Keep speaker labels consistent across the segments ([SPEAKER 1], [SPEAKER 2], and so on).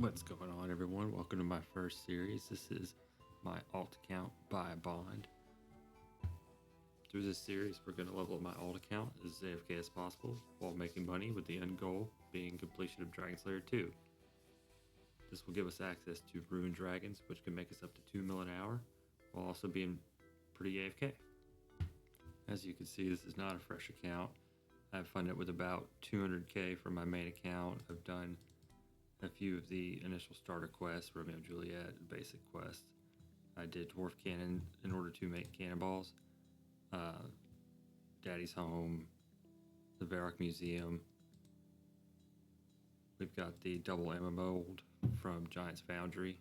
[SPEAKER 1] What's going on, everyone? Welcome to my first series. This is my alt account by Bond. Through this series, we're going to level up my alt account as AFK as possible while making money, with the end goal being completion of Dragon Slayer 2. This will give us access to Ruined Dragons, which can make us up to 2 mil an hour, while also being pretty AFK. As you can see, this is not a fresh account. I've funded it with about 200k from my main account. I've done a few of the initial starter quests, Romeo and Juliet, basic quests. I did Dwarf Cannon in order to make Cannonballs, Daddy's Home, the Varrock Museum. We've got the double ammo mold from Giant's Foundry,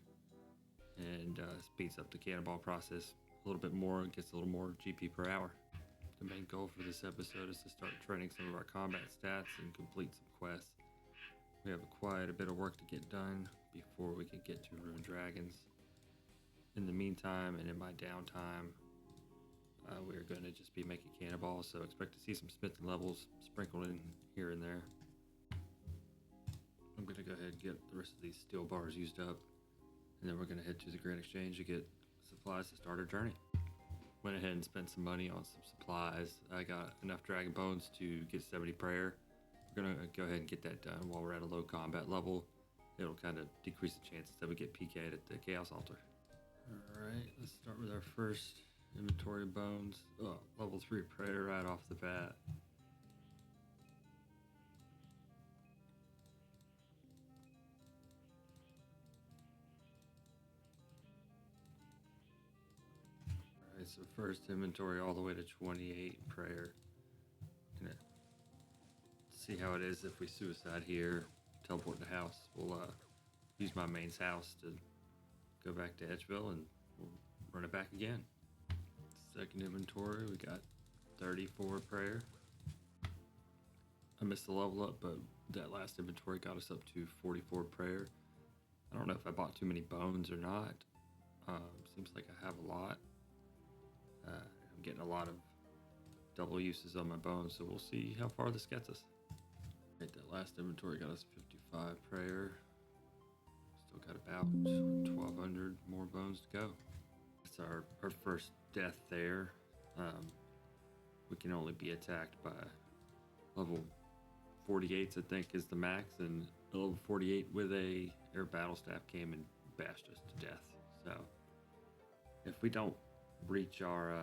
[SPEAKER 1] and speeds up the cannonball process a little bit more, gets a little more GP per hour. The main goal for this episode is to start training some of our combat stats and complete some quests. We have quite a bit of work to get done before we can get to Ruined Dragons. In the meantime, and in my downtime, we're going to just be making cannonballs, so expect to see some smithing levels sprinkled in here and there. I'm going to go ahead and get the rest of these steel bars used up, and then we're going to head to the Grand Exchange to get supplies to start our journey. Went ahead and spent some money on some supplies. I got enough dragon bones to get 70 prayer. We're going to go ahead and get that done while we're at a low combat level. It'll kind of decrease the chances that we get PK'd at the Chaos Altar. Alright, let's start with our first inventory of bones. Oh, level 3 prayer right off the bat. Alright, so first inventory all the way to 28 prayer. Gonna see how it is if we suicide here, teleport to house. We'll use my main's house to go back to Edgeville, and we'll run it back again. Second inventory, we got 34 prayer. I missed the level up, but that last inventory got us up to 44 prayer. I don't know if I bought too many bones or not. Seems like I have a lot. I'm getting a lot of double uses on my bones, so we'll see how far this gets us. Right, that last inventory got us 55 prayer. Still got about 1,200 more bones to go. It's our first death there. We can only be attacked by level 48s, I think, is the max, and level 48 with a air battle staff came and bashed us to death. So if we don't reach our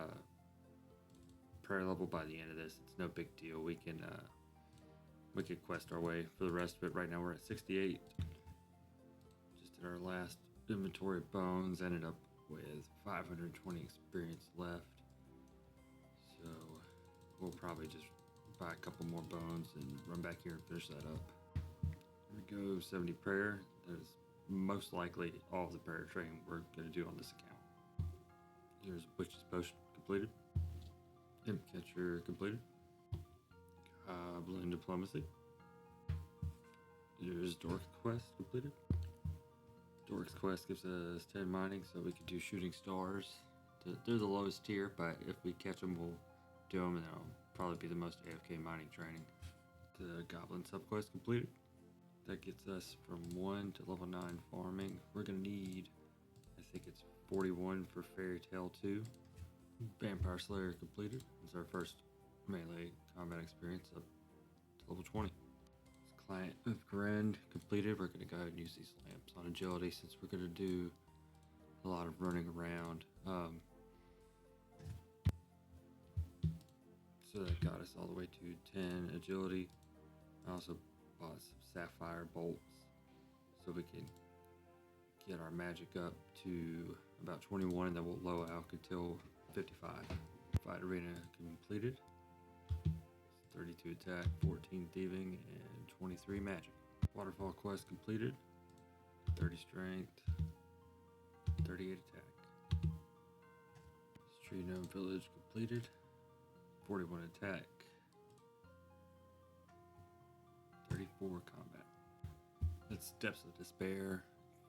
[SPEAKER 1] prayer level by the end of this, it's no big deal. We can quest our way for the rest of it. Right now we're at 68. Just did our last inventory of bones, ended up with 520 experience left. So we'll probably just buy a couple more bones and run back here and finish that up. Here we go, 70 prayer. That is most likely all of the prayer training we're going to do on this account. Here's Witch's Potion completed. Imp Catcher completed. Goblin Diplomacy. Here's Dork Quest completed. Dork's Quest gives us 10 mining, so we can do Shooting Stars. They're the lowest tier, but if we catch them, we'll do them, and that'll probably be the most AFK mining training. The Goblin Subquest completed. That gets us from 1 to level 9 farming. We're going to need, I think it's 41 for Fairy Tale 2. Vampire Slayer completed. It's our first melee combat experience up to level 20. Client of Grand completed. We're going to go ahead and use these lamps on agility since we're going to do a lot of running around. So that got us all the way to 10 agility. I also bought some sapphire bolts so we can get our magic up to about 21, and then we'll low alch until 55. Fight arena completed. 32 attack, 14 thieving, and 23 magic. Waterfall quest completed. 30 strength, 38 attack. Street Gnome Village completed. 41 attack, 34 combat. That's Depths of Despair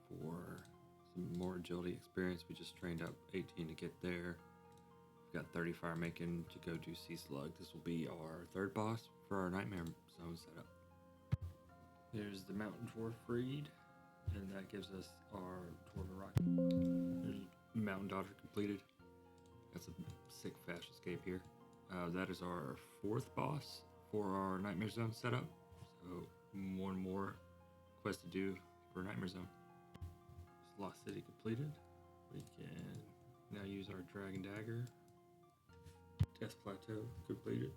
[SPEAKER 1] for some more agility experience. We just trained up 18 to get there. We've got 30 fire making to go do Sea Slug. This will be our third boss for our Nightmare Zone setup. There's the Mountain Dwarf Freed. And that gives us our Dwarven Rocket. Mountain Daughter completed. That's a sick fast escape here. That is our 4th boss for our Nightmare Zone setup. So one more quest to do for Nightmare Zone. Lost City completed. We can now use our Dragon Dagger. Death Plateau completed.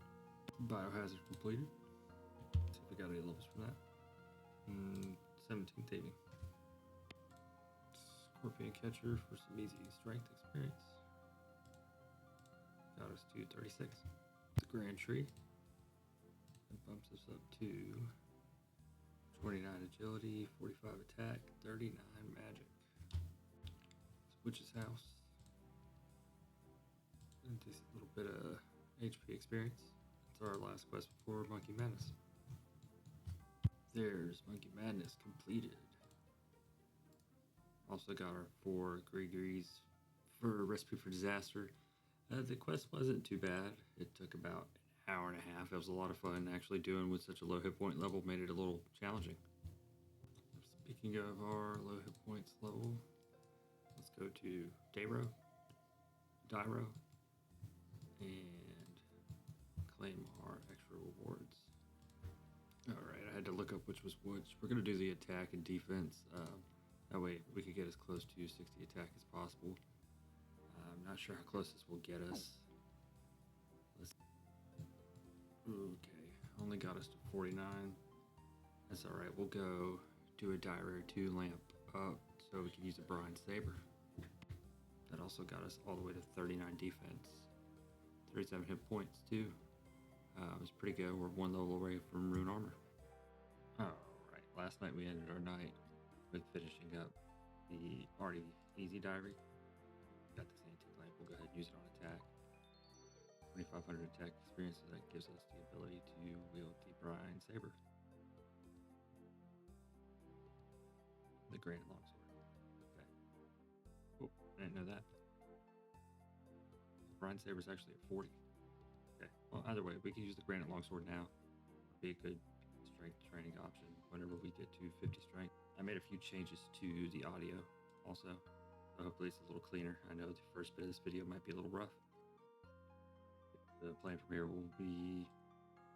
[SPEAKER 1] Biohazard completed. Let's see if we got any levels from that. 17th Aiming. Scorpion Catcher for some easy strength experience. Got us to 36. The Grand Tree. It bumps us up to 29 agility, 45 attack, 39 magic. Witch's House. And a little bit of HP experience. It's our last quest before Monkey Madness. There's Monkey Madness completed. Also got our 4 Gregories for Recipe for Disaster. The quest wasn't too bad. It took about an hour and a half. It was a lot of fun. Actually doing with such a low hit point level made it a little challenging. Speaking of our low hit points level, let's go to Dyro, and claim our extra rewards. Alright, I had to look up which was which. We're going to do the attack and defense. That way we could get as close to 60 attack as possible. I'm not sure how close this will get us. Okay, only got us to 49. That's alright, we'll go do a Dyro 2 lamp up so we can use a Brine Saber. That also got us all the way to 39 defense. 37 hit points too. It was pretty good. We're 1 level away from Rune Armor. Alright, last night we ended our night with finishing up the already easy diary. Got this antique lamp, we'll go ahead and use it on attack. 2500 attack experiences, that gives us the ability to wield the Brine Saber. The Granite Longsword. Okay. Oh, I didn't know that. The Brine Saber is actually a 40. Okay, well, either way, we can use the Granite Longsword now. It'd be a good strength training option whenever we get to 50 strength. I made a few changes to the audio also, so hopefully it's a little cleaner. I know the first bit of this video might be a little rough. The plan from here will be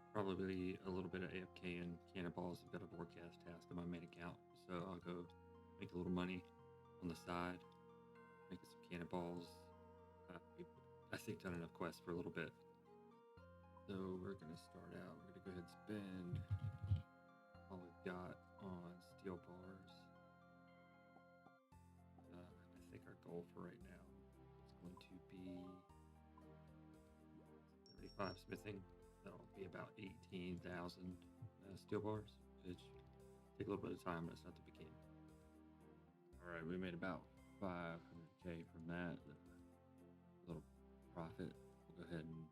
[SPEAKER 1] probably a little bit of AFK and Cannonballs. I've got a broadcast task on my main account, so I'll go make a little money on the side, making some Cannonballs. I think done enough quests for a little bit. So we're gonna start out. We're gonna go ahead and spend all we've got on steel bars. I think our goal for right now is going to be 35 smithing. That'll be about 18,000 steel bars, which take a little bit of time, but it's not the beginning. All right, we made about 500k from that. A little profit. We'll go ahead and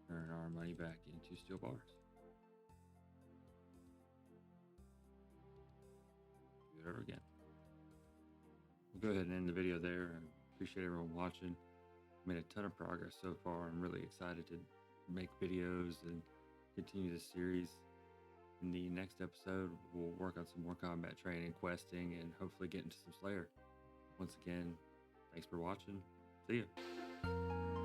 [SPEAKER 1] turn our money back into steel bars. Do it over again. We'll go ahead and end the video there. I appreciate everyone watching. Made a ton of progress so far. I'm really excited to make videos and continue this series. In the next episode, we'll work on some more combat training, questing, and hopefully get into some Slayer. Once again, thanks for watching. See ya.